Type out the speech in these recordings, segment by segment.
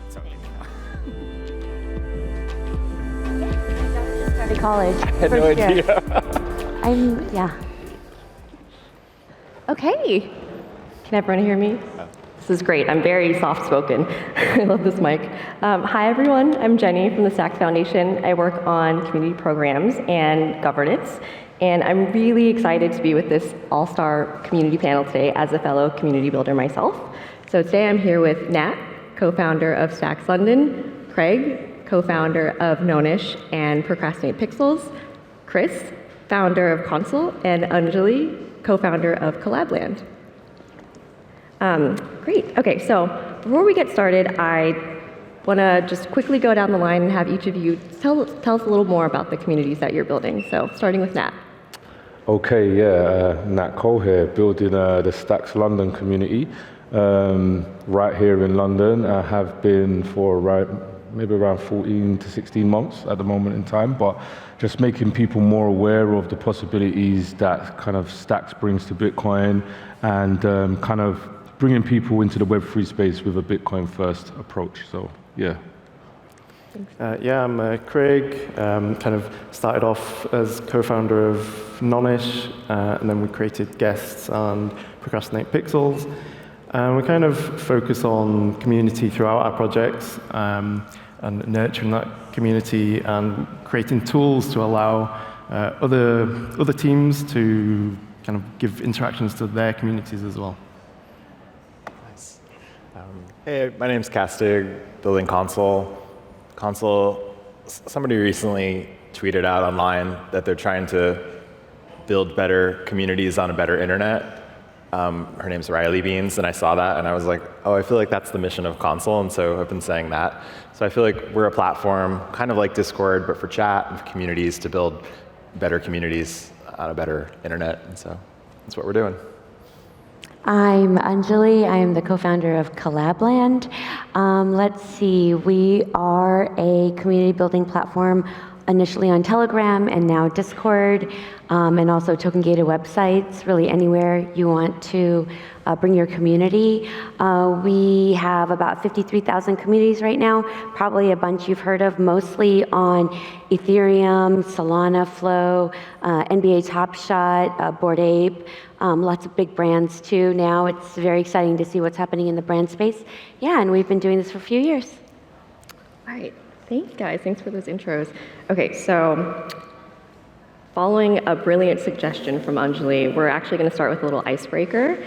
Sorry. Started college. I had no idea. Yeah. Okay. Can everyone hear me? This is great. I'm very soft-spoken. I love this mic. Hi, everyone. I'm Jenny from the Stack Foundation. I work on community programs and governance, and I'm really excited to be with this all-star community panel today as a fellow community builder myself. So today I'm here with Nat, co-founder of Stacks London, Craig, co-founder of Nonish and Procrastinate Pixels, Chris, founder of Console, and Anjali, co-founder of Collabland. Great. Okay, so before we get started, I want to just quickly go down the line and have each of you tell us a little more about the communities that you're building. So starting with Nat. Okay, yeah, Nat Cole here, building the Stacks London community right here in London. I have been for maybe around 14 to 16 months at the moment in time, but just making people more aware of the possibilities that kind of Stacks brings to Bitcoin and kind of bringing people into the Web3 space with a Bitcoin first approach. So, yeah. Yeah, I'm Craig, kind of started off as co-founder of Nonish, and then we created Guests and Procrastinate Pixels. We kind of focus on community throughout our projects, and nurturing that community and creating tools to allow other teams to kind of give interactions to their communities as well. Nice. Hey, my name's Castig, building Console. Console, somebody recently tweeted out online that they're trying to build better communities on a better internet. Her name's Riley Beans, and I saw that, and I was like, oh, I feel like that's the mission of Console, and so I've been saying that. So I feel like we're a platform, kind of like Discord, but for chat and for communities to build better communities on a better internet, and so that's what we're doing. I'm Anjali. I am the co-founder of Collabland. Let's see, we are a community building platform initially on Telegram and now Discord, and also token-gated websites, really anywhere you want to bring your community. We have about 53,000 communities right now, probably a bunch you've heard of, mostly on Ethereum, Solana, Flow, NBA Top Shot, Bored Ape, lots of big brands too now. It's very exciting to see what's happening in the brand space. Yeah, and we've been doing this for a few years. All right. Thanks, guys. Thanks for those intros. Okay, so following a brilliant suggestion from Anjali, we're actually going to start with a little icebreaker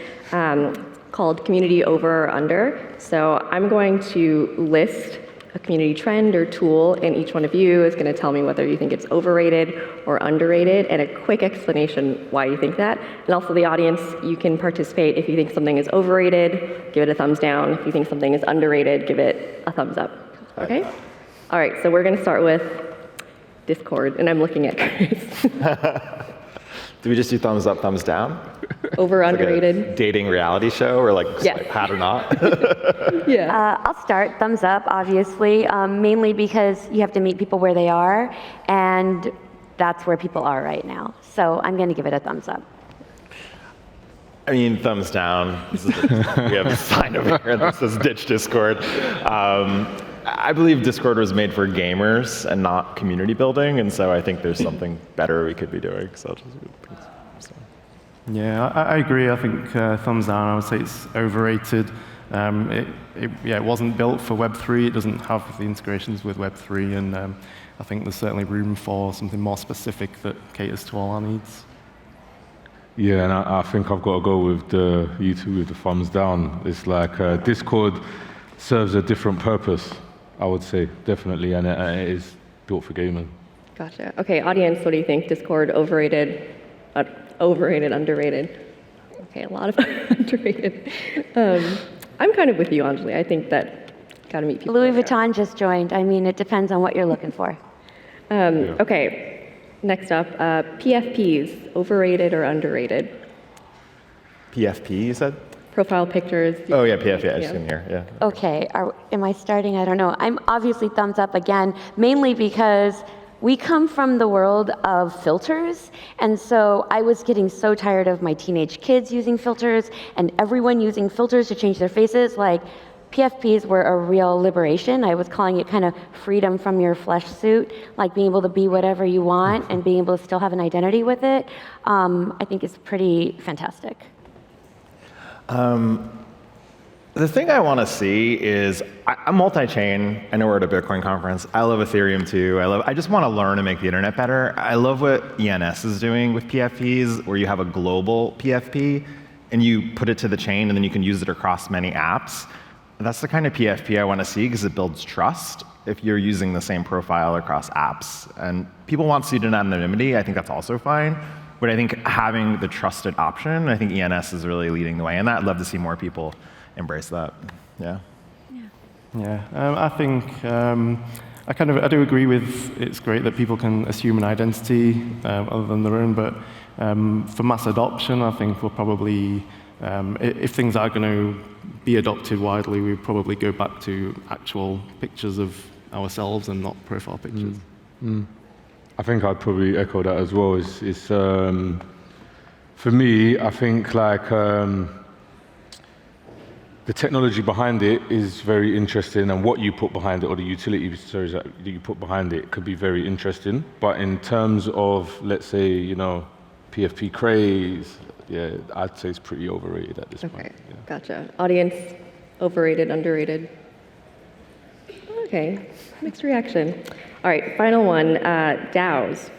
called Community Over or Under. So I'm going to list a community trend or tool, and each one of you is going to tell me whether you think it's overrated or underrated, and a quick explanation why you think that. And also the audience, you can participate. If you think something is overrated, give it a thumbs down. If you think something is underrated, give it a thumbs up. Okay? All right, so we're going to start with Discord, and I'm looking at Chris. Do we just do thumbs up, thumbs down? Over, Like underrated? a dating reality show, or like Yes. swipe hat or not? Yeah. I'll start, thumbs up, obviously, mainly because you have to meet people where they are, and that's where people are right now. So I'm going to give it a thumbs up. I mean, thumbs down. We have a sign over here that says ditch Discord. I believe Discord was made for gamers and not community building, and so I think there's something better we could be doing. So Yeah, I agree. I think thumbs down. I would say it's overrated. It wasn't built for Web3. It doesn't have the integrations with Web3, and I think there's certainly room for something more specific that caters to all our needs. Yeah, and I think I've got to go with you two with the thumbs down. It's like Discord serves a different purpose, I would say, definitely, and it is built for gaming. Gotcha. Okay, audience, what do you think? Discord, overrated, underrated? Okay, a lot of underrated. I'm kind of with you, Anjali. I think that gotta meet people. Louis Vuitton just joined. I mean, it depends on what you're looking for. Okay, next up, PFPs, overrated or underrated? PFP, you said? Profile pictures. Oh yeah, PFP. I just didn't hear. Yeah. Okay, am I starting? I don't know. I'm obviously thumbs up again, mainly because we come from the world of filters, and so I was getting so tired of my teenage kids using filters and everyone using filters to change their faces. Like, PFPs were a real liberation. I was calling it kind of freedom from your flesh suit, like being able to be whatever you want and being able to still have an identity with it. I think is pretty fantastic. The thing I want to see is, I'm multi-chain. I know we're at a Bitcoin conference. I love Ethereum too. I just want to learn and make the internet better. I love what ENS is doing with PFPs, where you have a global PFP and you put it to the chain and then you can use it across many apps. That's the kind of PFP I want to see because it builds trust if you're using the same profile across apps. And people want student anonymity. I think that's also fine. But I think having the trusted option, I think ENS is really leading the way in that. I'd love to see more people embrace that. Yeah. Yeah, I think I do agree with it's great that people can assume an identity other than their own, but for mass adoption, I think we'll probably, if things are going to be adopted widely, we probably go back to actual pictures of ourselves and not profile pictures. I think I'd probably echo that as well. It's for me, I think like the technology behind it is very interesting, and what you put behind it, or the utility that you put behind it, could be very interesting. But in terms of, let's say, PFP craze, yeah, I'd say it's pretty overrated at this point. Okay, Yeah. gotcha. Audience, overrated, underrated? Okay, mixed reaction. All right, final one, DAOs.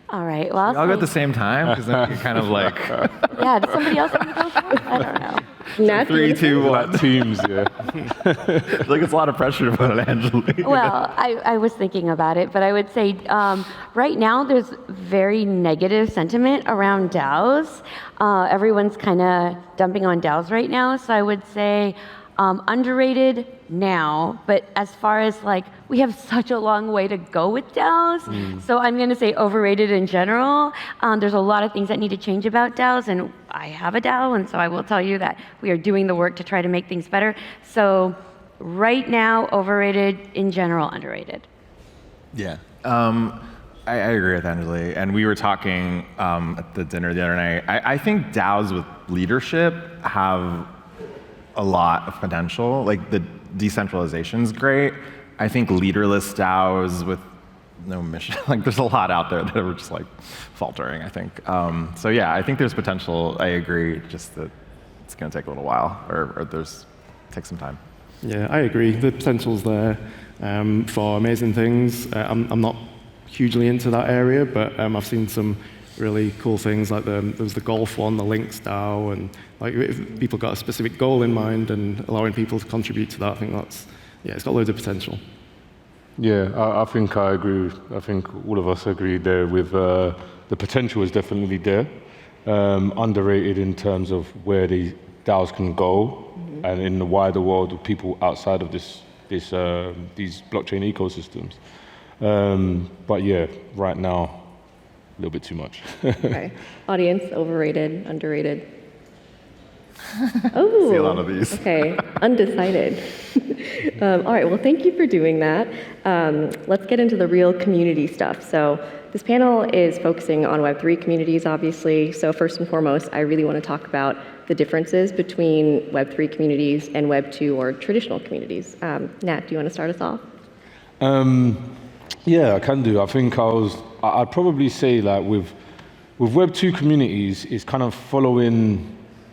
All right. Well, Y'all go at the same time because then you're kind of like yeah. Does somebody else want to go first? I don't know. Nat, 3, 2, 1. Like teams, yeah. Like it's a lot of pressure to put on Angelique. Well, I was thinking about it, but I would say right now there's very negative sentiment around DAOs. Everyone's kind of dumping on DAOs right now, so I would say underrated now, but as far as like, we have such a long way to go with DAOs, so I'm going to say overrated in general. There's a lot of things that need to change about DAOs, and I have a DAO, and so I will tell you that we are doing the work to try to make things better. So right now, overrated, in general, underrated. Yeah. I agree with Angeli, and we were talking at the dinner the other night. I think DAOs with leadership have a lot of potential. Like the decentralization's great. I think leaderless DAOs with no mission, like there's a lot out there that are just like faltering, I think. So yeah, I think there's potential. I agree, just that it's gonna take a little while, or take some time. Yeah, I agree. The potential's there for amazing things. I'm not hugely into that area, but I've seen some really cool things, like there was the golf one, the Links DAO, and like if people got a specific goal in mind and allowing people to contribute to that, I think it's got loads of potential. Yeah, I think I agree. I think all of us agree there with the potential is definitely there. Underrated in terms of where the DAOs can go, and in the wider world of people outside of these blockchain ecosystems. But yeah, right now, a little bit too much. Okay. Audience, overrated, underrated? Oh, See a lot of these. Okay, undecided. All right, well, thank you for doing that. Let's get into the real community stuff. So this panel is focusing on Web3 communities, obviously. So first and foremost, I really want to talk about the differences between Web3 communities and Web2 or traditional communities. Nat, do you want to start us off? Yeah, I can do. I think I'd probably say like with Web2 communities, it's kind of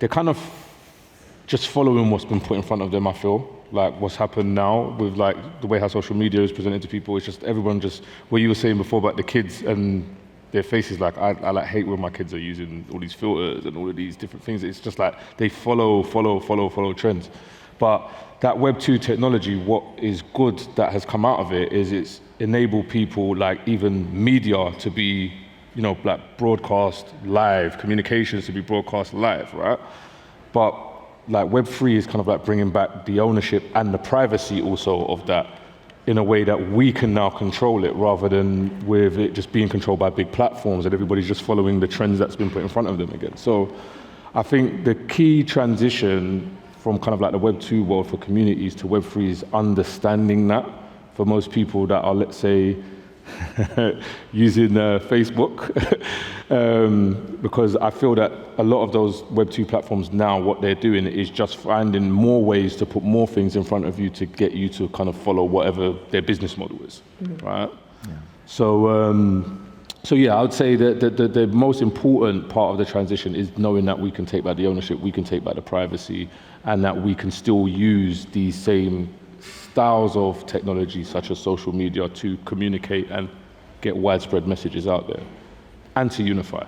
they're kind of just following what's been put in front of them, I feel. Like what's happened now with like the way how social media is presented to people, it's just everyone just, what you were saying before about the kids and their faces, like I like hate when my kids are using all these filters and all of these different things. It's just like they follow trends. But that Web2 technology, what is good that has come out of it is it's enabled people, like even media, to be, like broadcast live, communications to be broadcast live, right? But like Web3 is kind of like bringing back the ownership and the privacy also of that in a way that we can now control it, rather than with it just being controlled by big platforms and everybody's just following the trends that's been put in front of them again. So I think the key transition from kind of like the Web2 world for communities to Web3 is understanding that for most people that are, let's say, using Facebook, because I feel that a lot of those Web2 platforms now, what they're doing is just finding more ways to put more things in front of you to get you to kind of follow whatever their business model is, right? Yeah. So yeah, I would say that the most important part of the transition is knowing that we can take back the ownership, we can take back the privacy, and that we can still use these same styles of technology, such as social media, to communicate and get widespread messages out there, and to unify.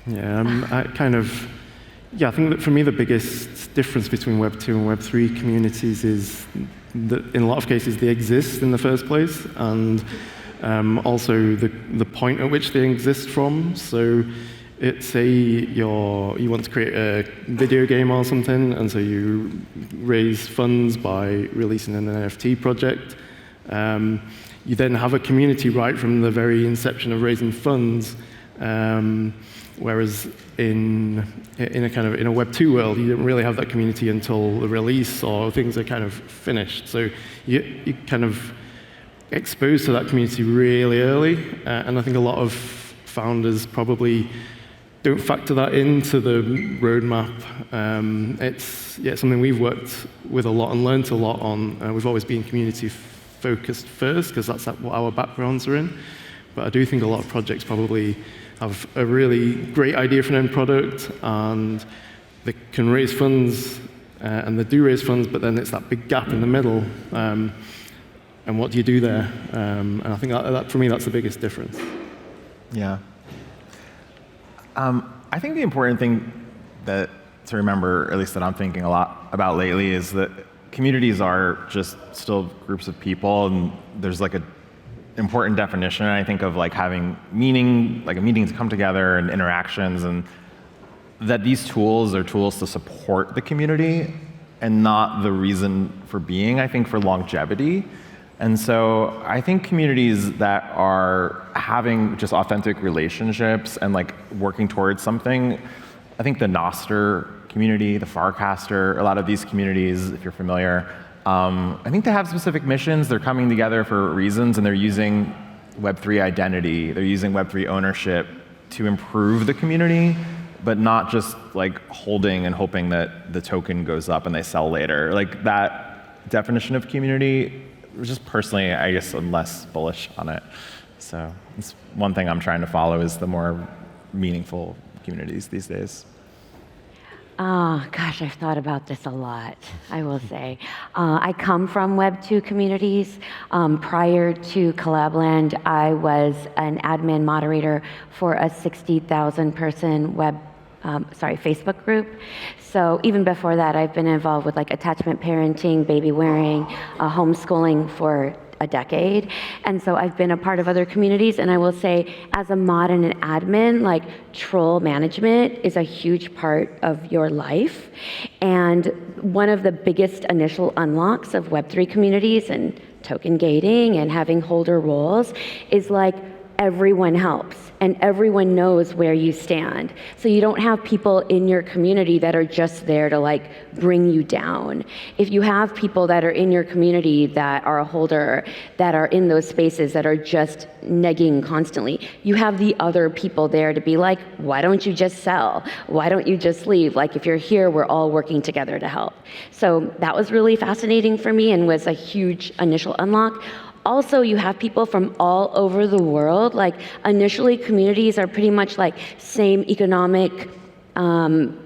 Yeah, I think that for me the biggest difference between Web2 and Web3 communities is that in a lot of cases they exist in the first place, and also the point at which they exist from. So it's say you want to create a video game or something, and so you raise funds by releasing an NFT project. You then have a community right from the very inception of raising funds, whereas in a Web2 world, you don't really have that community until the release or things are kind of finished. So you kind of exposed to that community really early, and I think a lot of founders probably don't factor that into the roadmap. It's something we've worked with a lot and learned a lot on. We've always been community focused first, because that's what our backgrounds are in. But I do think a lot of projects probably have a really great idea for an end product, and they can raise funds, and they do raise funds, but then it's that big gap in the middle. And what do you do there? And I think that for me, that's the biggest difference. Yeah. I think the important thing to remember, at least that I'm thinking a lot about lately, is that communities are just still groups of people, and there's like an important definition, I think, of like having meaning, like a meeting to come together and interactions, and that these tools are tools to support the community and not the reason for being, I think, for longevity. And so I think communities that are having just authentic relationships and like working towards something, I think the Noster community, the Farcaster, a lot of these communities, if you're familiar, I think they have specific missions. They're coming together for reasons, and they're using Web3 identity, they're using Web3 ownership to improve the community, but not just like holding and hoping that the token goes up and they sell later. Like that definition of community, just personally, I guess I'm less bullish on it. So it's one thing I'm trying to follow, is the more meaningful communities these days. Oh, gosh, I've thought about this a lot, I will say. I come from Web2 communities. Prior to Collabland, I was an admin moderator for a 60,000 person Facebook group. So even before that, I've been involved with like attachment parenting, baby wearing, homeschooling for a decade. And so I've been a part of other communities, and I will say, as a mod and an admin, like troll management is a huge part of your life. And one of the biggest initial unlocks of Web3 communities and token gating and having holder roles is like everyone helps and everyone knows where you stand. So you don't have people in your community that are just there to like bring you down. If you have people that are in your community that are a holder, that are in those spaces that are just negging constantly, you have the other people there to be like, why don't you just sell? Why don't you just leave? Like, if you're here, we're all working together to help. So that was really fascinating for me and was a huge initial unlock. Also, you have people from all over the world. Like, initially, communities are pretty much like same economic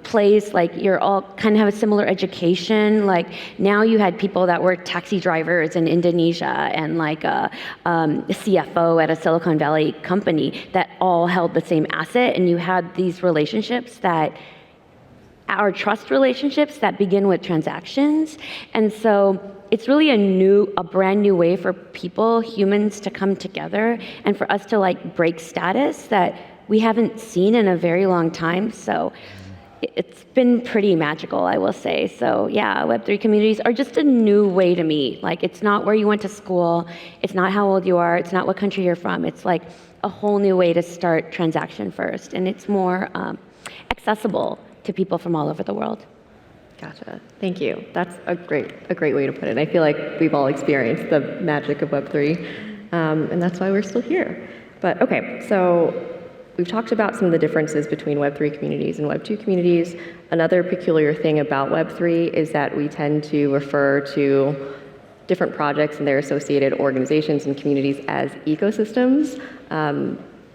place. Like, you're all kind of have a similar education. Like, now you had people that were taxi drivers in Indonesia and like a CFO at a Silicon Valley company that all held the same asset. And you had these relationships that are trust relationships that begin with transactions. And so it's really a brand new way for people, humans, to come together and for us to like break status that we haven't seen in a very long time. So it's been pretty magical, I will say. So yeah, Web3 communities are just a new way to meet. Like, it's not where you went to school, it's not how old you are, it's not what country you're from. It's like a whole new way to start transaction first, and it's more accessible to people from all over the world. Gotcha. Thank you. That's a great way to put it. I feel like we've all experienced the magic of Web3, and that's why we're still here. But okay, so we've talked about some of the differences between Web3 communities and Web2 communities. Another peculiar thing about Web3 is that we tend to refer to different projects and their associated organizations and communities as ecosystems.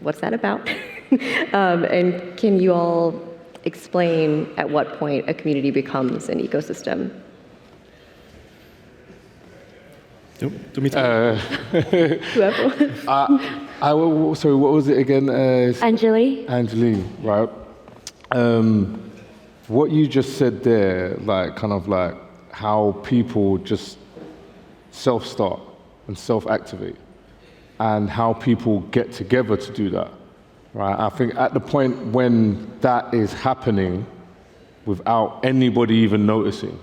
What's that about? And can you all explain at what point a community becomes an ecosystem? Whoever. So what was it again? Anjali? Angeline, right? What you just said there, like kind of like how people just self-start and self-activate, and how people get together to do that, right? I think at the point when that is happening without anybody even noticing,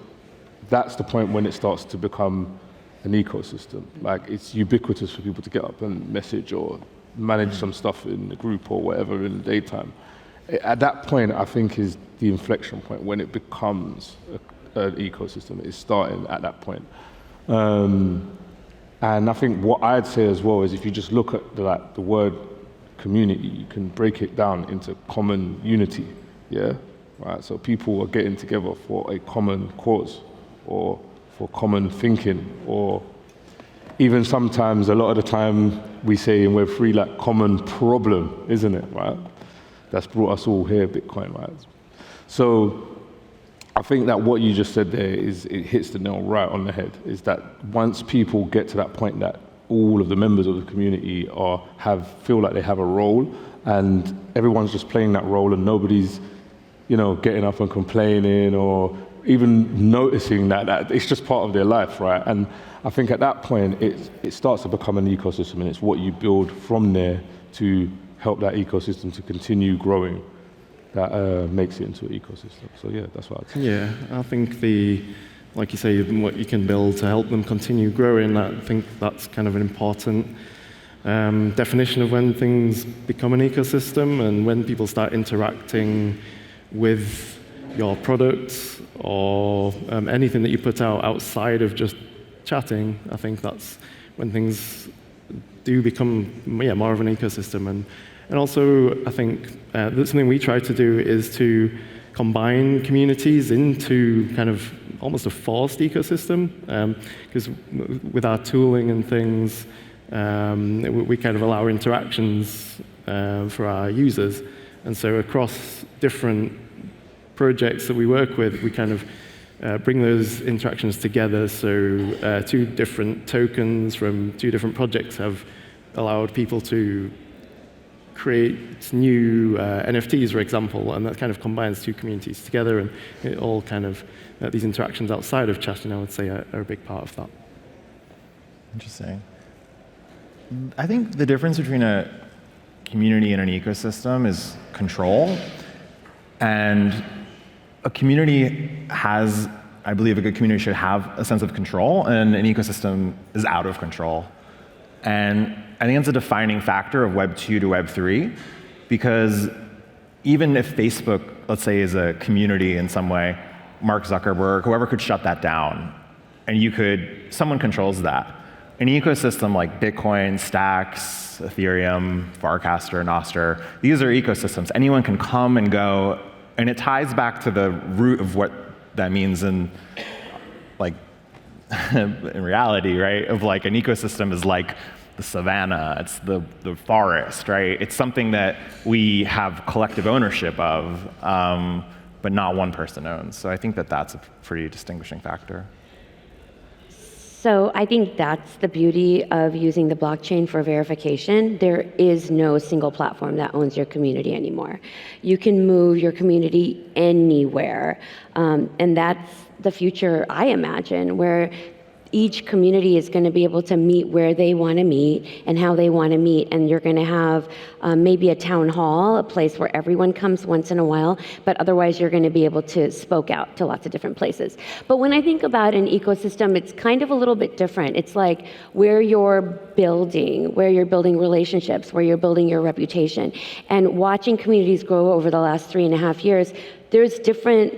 that's the point when it starts to become an ecosystem. Like it's ubiquitous for people to get up and message or manage some stuff in the group or whatever in the daytime. At that point, I think is the inflection point when it becomes an ecosystem. It's starting at that point. And I think what I'd say as well is if you just look at the word community, you can break it down into common unity, yeah? Right, so people are getting together for a common cause or for common thinking, or even sometimes, a lot of the time, we say in Web3, like common problem, isn't it, right? That's brought us all here, Bitcoin, right? So I think that what you just said there it hits the nail right on the head, is that once people get to that point that all of the members of the community feel like they have a role, and everyone's just playing that role, and nobody's, getting up and complaining or even noticing that it's just part of their life, right? And I think at that point, it starts to become an ecosystem, and it's what you build from there to help that ecosystem to continue growing that makes it into an ecosystem. So yeah, that's what I'd say. Yeah, I think like you say, what you can build to help them continue growing, I think that's kind of an important definition of when things become an ecosystem, and when people start interacting with your products or anything that you put out outside of just chatting. I think that's when things do become more of an ecosystem. And also, I think that's something we try to do is to combine communities into kind of almost a forced ecosystem, because with our tooling and things, we kind of allow interactions for our users. And so across different projects that we work with, we kind of bring those interactions together. So two different tokens from two different projects have allowed people to create new NFTs, for example, and that kind of combines two communities together, and it all kind of, these interactions outside of chatting, I would say, are a big part of that. Interesting. I think the difference between a community and an ecosystem is control. And a community I believe a good community should have a sense of control, and an ecosystem is out of control. And I think it's a defining factor of Web 2 to Web 3, because even if Facebook, let's say, is a community in some way, Mark Zuckerberg, whoever could shut that down, and someone controls that. An ecosystem like Bitcoin, Stacks, Ethereum, Farcaster, Nostr, these are ecosystems. Anyone can come and go, and it ties back to the root of what that means in reality, right? Of like an ecosystem is like the savanna, it's the forest, right? It's something that we have collective ownership of, but not one person owns. So I think that's a pretty distinguishing factor. So I think that's the beauty of using the blockchain for verification. There is no single platform that owns your community anymore. You can move your community anywhere. And that's the future, I imagine, where each community is going to be able to meet where they want to meet and how they want to meet. And you're going to have maybe a town hall, a place where everyone comes once in a while, but otherwise you're going to be able to spoke out to lots of different places. But when I think about an ecosystem, it's kind of a little bit different. It's like where you're building relationships, where you're building your reputation. And watching communities grow over the last 3.5 years, there's different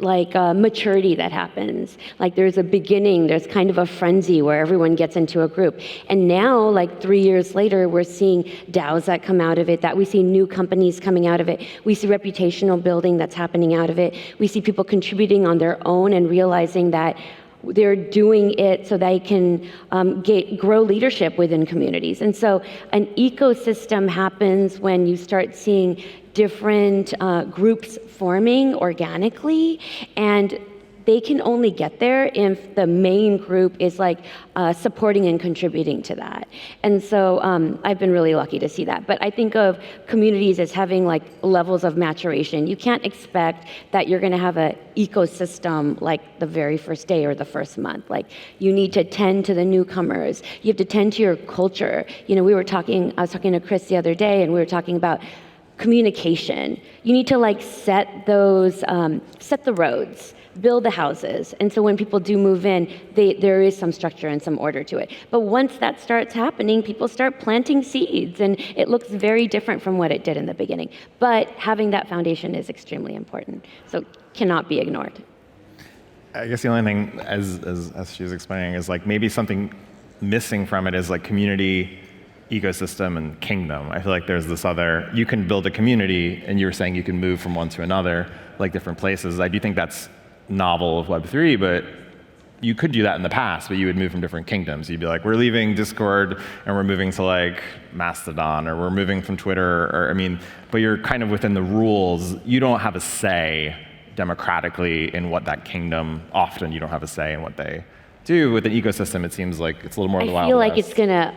maturity that happens. Like there's a beginning, there's kind of a frenzy where everyone gets into a group. And now, like 3 years later, we're seeing DAOs that come out of it, that we see new companies coming out of it. We see reputational building that's happening out of it. We see people contributing on their own and realizing that they're doing it so they can grow leadership within communities. And so an ecosystem happens when you start seeing different groups forming organically, and they can only get there if the main group is like supporting and contributing to that. And so I've been really lucky to see that. But I think of communities as having like levels of maturation. You can't expect that you're gonna have an ecosystem like the very first day or the first month. Like you need to tend to the newcomers. You have to tend to your culture. You know, I was talking to Chris the other day, and we were talking about communication. You need to like set the roads, build the houses. And so when people do move in, there is some structure and some order to it. But once that starts happening, people start planting seeds, and it looks very different from what it did in the beginning. But having that foundation is extremely important, so cannot be ignored. I guess the only thing, as she was explaining, is like maybe something missing from it is like community, ecosystem, and kingdom. I feel like there's this other, you can build a community, and you were saying you can move from one to another, like different places. I do think that's novel of Web3, but you could do that in the past, but you would move from different kingdoms. You'd be like, we're leaving Discord and we're moving to like Mastodon, or we're moving from Twitter, but you're kind of within the rules. You don't have a say democratically in what that kingdom, often you don't have a say in what they do. With an ecosystem, it seems like it's a little more of the Wild West. I feel like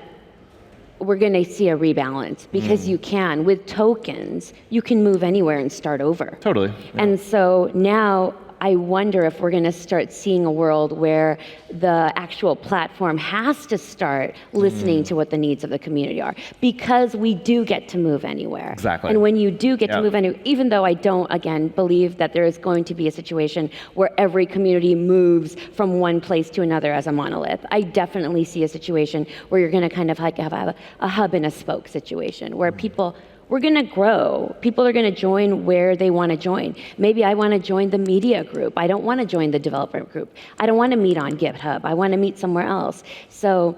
we're gonna see a rebalance, because you can, with tokens, you can move anywhere and start over. Totally. Yeah. And so now I wonder if we're gonna start seeing a world where the actual platform has to start listening to what the needs of the community are, because we do get to move anywhere. Exactly. And when you do get to move anywhere, even though I don't, again, believe that there is going to be a situation where every community moves from one place to another as a monolith, I definitely see a situation where you're gonna kind of like have a hub and a spoke situation, where we're gonna grow. People are gonna join where they wanna join. Maybe I wanna join the media group. I don't wanna join the developer group. I don't wanna meet on GitHub. I wanna meet somewhere else. So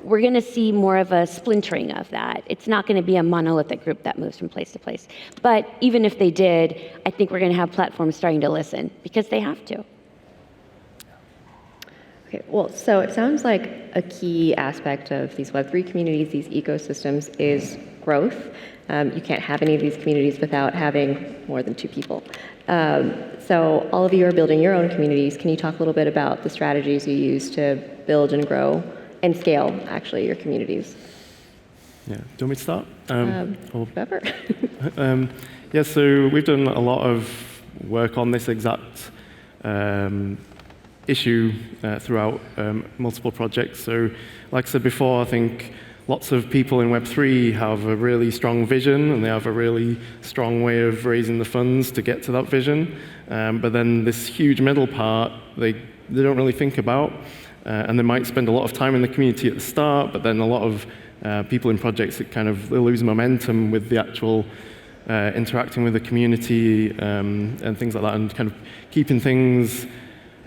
we're gonna see more of a splintering of that. It's not gonna be a monolithic group that moves from place to place. But even if they did, I think we're gonna have platforms starting to listen, because they have to. Okay, well, so it sounds like a key aspect of these Web3 communities, these ecosystems, is growth. You can't have any of these communities without having more than 2 people. So all of you are building your own communities. Can you talk a little bit about the strategies you use to build and grow and scale, actually, your communities? Yeah, do you want me to start? Whatever. Yeah, so we've done a lot of work on this exact issue throughout multiple projects. So like I said before, I think lots of people in Web3 have a really strong vision, and they have a really strong way of raising the funds to get to that vision. But then this huge middle part, they don't really think about. And they might spend a lot of time in the community at the start, but then a lot of people in projects that kind of lose momentum with the actual interacting with the community and things like that, and kind of keeping things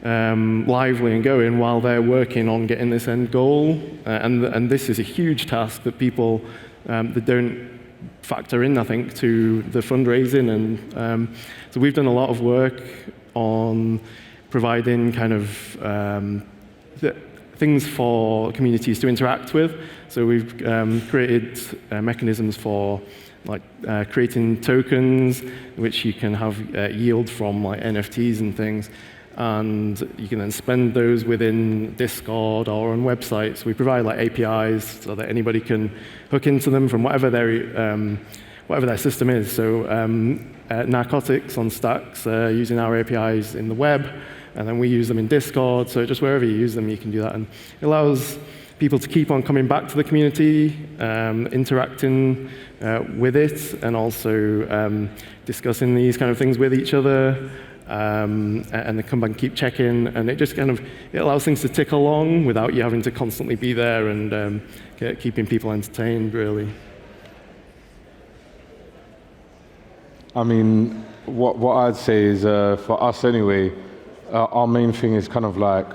lively and going while they're working on getting this end goal. And this is a huge task that people that don't factor in, I think, to the fundraising. And so we've done a lot of work on providing kind of things for communities to interact with. So we've created mechanisms for like creating tokens, which you can have yield from, like NFTs and things. And you can then spend those within Discord or on websites. We provide like APIs so that anybody can hook into them from whatever their system is. So narcotics on Stacks using our APIs in the web, and then we use them in Discord. So just wherever you use them, you can do that. And it allows people to keep on coming back to the community, interacting with it, and also discussing these kind of things with each other. And they come back and keep checking, and it just kind of it allows things to tick along without you having to constantly be there and keeping people entertained, really. I mean, what I'd say is for us anyway, our main thing is kind of like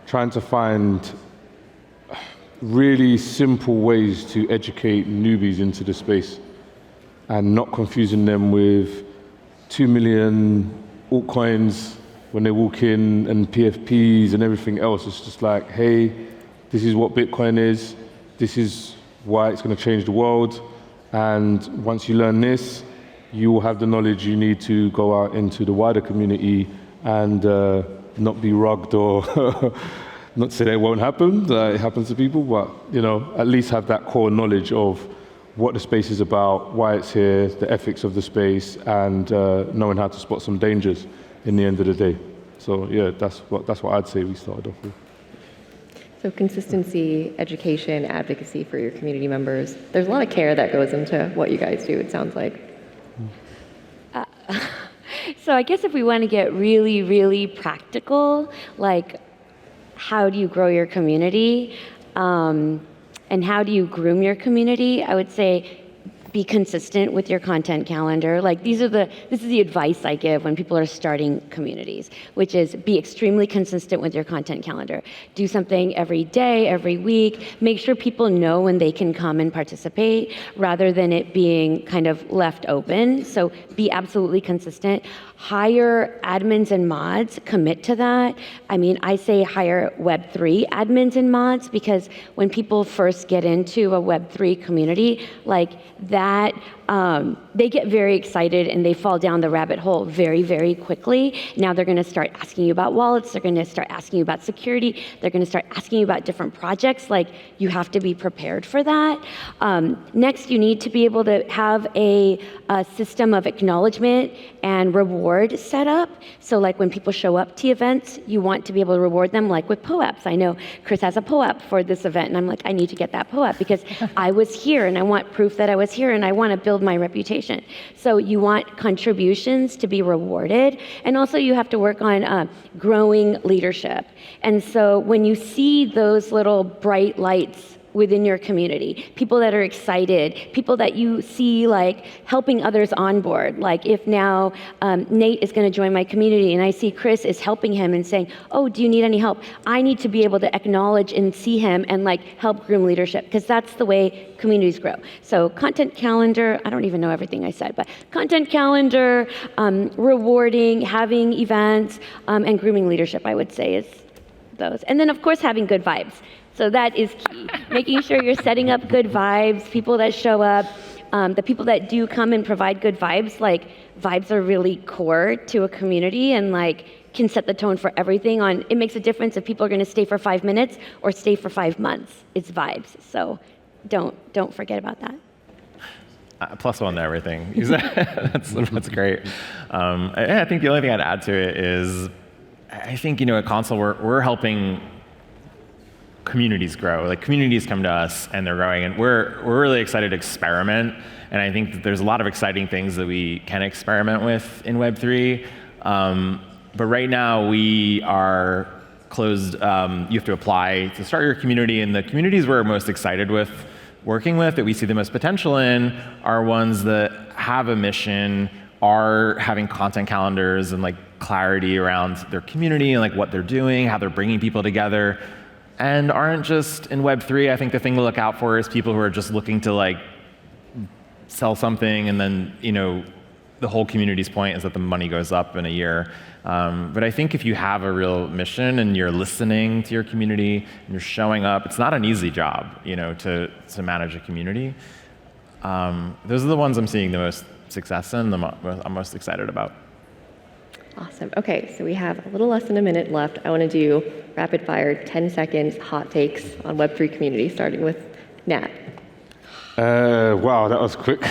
trying to find really simple ways to educate newbies into the space and not confusing them with 2 million altcoins when they walk in and PFPs and everything else. It's just like, hey, this is what Bitcoin is. This is why it's going to change the world. And once you learn this, you will have the knowledge you need to go out into the wider community and not be rugged or not to say that it won't happen, it happens to people, but at least have that core knowledge of what the space is about, why it's here, the ethics of the space, and knowing how to spot some dangers in the end of the day. So yeah, that's what I'd say we started off with. So consistency, education, advocacy for your community members. There's a lot of care that goes into what you guys do, it sounds like. So I guess if we want to get really, really practical, like how do you grow your community and how do you groom your community, I would say be consistent with your content calendar. Like this is the advice I give when people are starting communities, which is be extremely consistent with your content calendar. Do something every day, every week. Make sure people know when they can come and participate rather than it being kind of left open. So be absolutely consistent. Hire admins and mods, commit to that. I mean, I say hire Web3 admins and mods because when people first get into a Web3 community, like that, they get very excited and they fall down the rabbit hole very, very quickly. Now they're gonna start asking you about wallets, they're gonna start asking you about security, they're gonna start asking you about different projects, like you have to be prepared for that. Next, you need to be able to have a system of acknowledgement and reward set up. So like when people show up to events, you want to be able to reward them like with POAPs. I know Chris has a POAP for this event and I'm like, I need to get that POAP because I was here and I want proof that I was here and I want to build my reputation. So you want contributions to be rewarded, and also you have to work on growing leadership. And so when you see those little bright lights within your community, people that are excited, people that you see like helping others on board. Like if now Nate is going to join my community and I see Chris is helping him and saying, oh, do you need any help? I need to be able to acknowledge and see him and like help groom leadership because that's the way communities grow. So content calendar, I don't even know everything I said, but content calendar, rewarding, having events, and grooming leadership, I would say is those. And then of course having good vibes. So that is key. Making sure you're setting up good vibes, people that show up, the people that do come and provide good vibes, like vibes are really core to a community and like can set the tone for everything on, it makes a difference if people are gonna stay for 5 minutes or stay for 5 months. It's vibes, so don't forget about that. +1 to everything. That's great. I think the only thing I'd add to it is, I think, at Console, we're helping communities grow. Like communities come to us and they're growing, and we're really excited to experiment. And I think that there's a lot of exciting things that we can experiment with in Web3. But right now we are closed. You have to apply to start your community, and the communities we're most excited with working with, that we see the most potential in, are ones that have a mission, are having content calendars and like clarity around their community and like what they're doing, how they're bringing people together, and aren't just in Web3. I think the thing to look out for is people who are just looking to like sell something and then, the whole community's point is that the money goes up in a year. But I think if you have a real mission and you're listening to your community and you're showing up, it's not an easy job, to manage a community. Those are the ones I'm seeing the most success in, I'm most excited about. Awesome. Okay, so we have a little less than a minute left. I want to do rapid fire, 10 seconds, hot takes on Web3 community, starting with Nat. Wow, that was quick.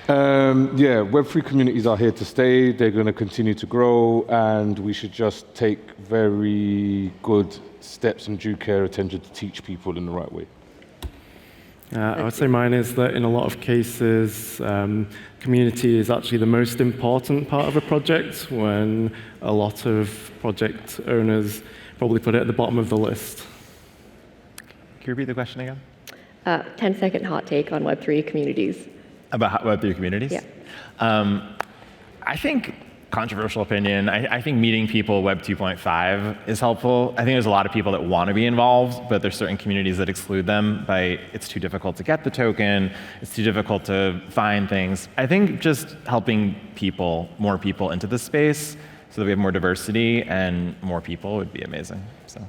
Web3 communities are here to stay. They're going to continue to grow, and we should just take very good steps and due care attention to teach people in the right way. I would say mine is that in a lot of cases, community is actually the most important part of a project, when a lot of project owners probably put it at the bottom of the list. Can you repeat the question again? 10-second hot take on Web3 communities. About Web3 communities? Yeah. I think, controversial opinion, I think meeting people Web 2.5 is helpful. I think there's a lot of people that want to be involved, but there's certain communities that exclude them by it's too difficult to get the token, it's too difficult to find things. I think just helping people, more people into this space so that we have more diversity and more people would be amazing. So.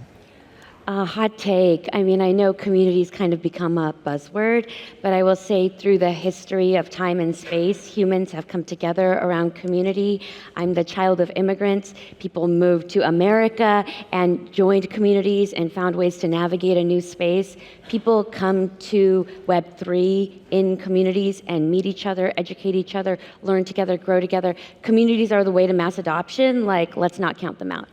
Hot take. I mean, I know communities kind of become a buzzword, but I will say through the history of time and space, humans have come together around community. I'm the child of immigrants. People moved to America and joined communities and found ways to navigate a new space. People come to Web3 in communities and meet each other, educate each other, learn together, grow together. Communities are the way to mass adoption. Like, let's not count them out.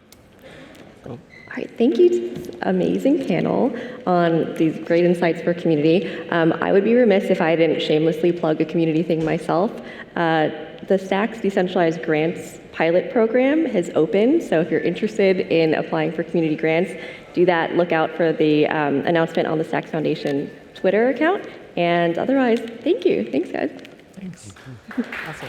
All right, thank you to this amazing panel on these great insights for community. I would be remiss if I didn't shamelessly plug a community thing myself. The Stacks Decentralized Grants pilot program has opened, so if you're interested in applying for community grants, do that. Look out for the announcement on the Stacks Foundation Twitter account. And otherwise, thank you. Thanks, guys. Thanks. Awesome.